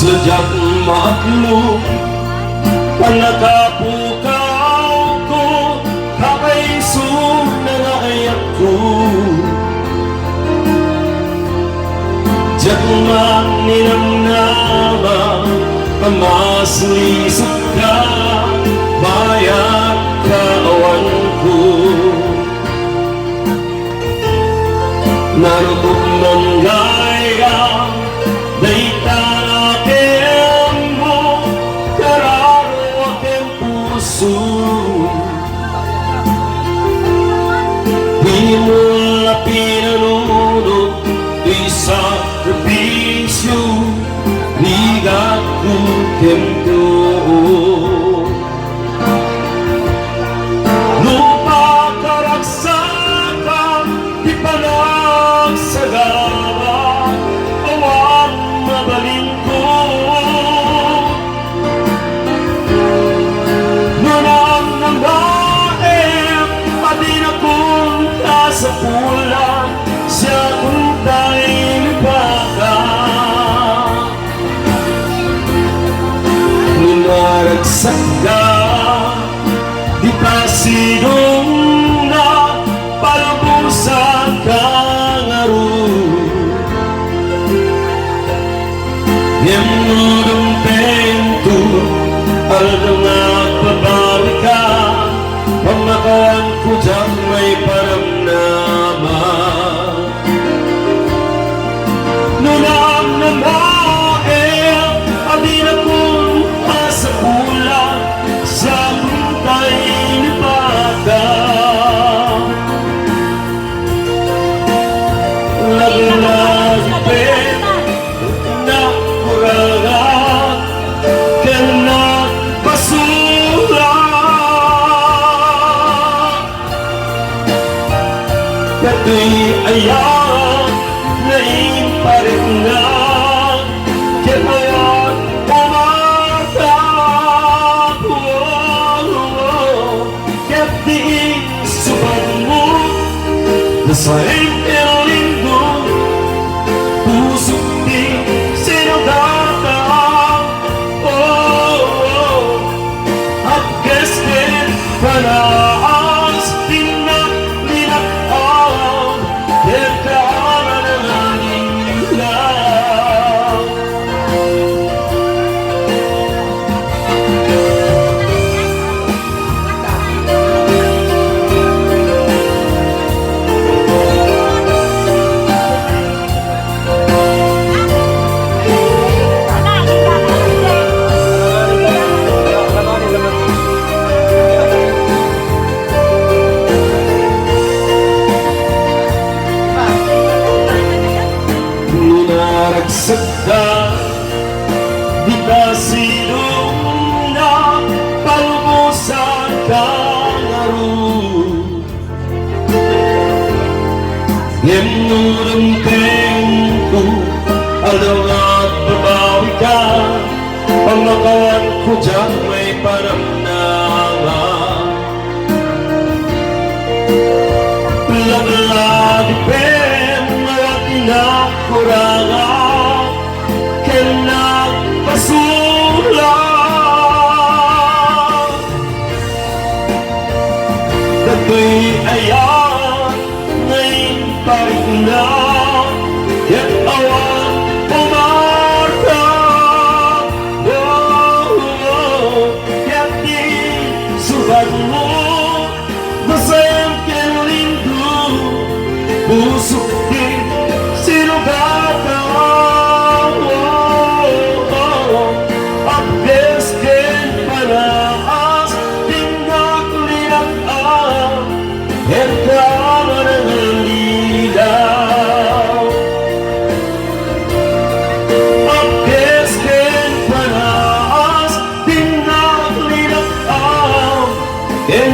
Sadyang maaklo panakapukaw ko kakaiso na naayak ko Diyak maninamnama pamaslisot ka bayak kawan ko Narubog ng gaya Day tanakin mo kararo aking puso Di mo na pinanunod di sakripisyo Ligat kong kemto Lupa karagsakan di panagsagawa Awan mabaling ko Nunang ng baem Pati na kong kasapulan Siya kung tayo baka Nunaragsak ka Di pa sinong na Palabusan ka Yemnudong pento Alam at babawi ka Pamakawan ko dyan may paramnaman Nunang namaem Adi na kong masapulan Sa buntay ni bata Lagi-lagi pento Kato'y ayaw na imparingan Kaya pumatap Kaya di subad mo Nasa lindo Pusok di sinugatan At kaskin panaas Tingnan Naragsak ka, di ka sinong na palmusan ka naroon Yemnudong tempo, alam at babawi ka Pamakawan ko dyan may paramnaman Lagi pen, mga kinakurangan Nagpasulang Kato'y ayan ngayon parignan Kaya't awan pumarap Kaya't di subad mo Masayang kinlindo Pusok di sinugatan in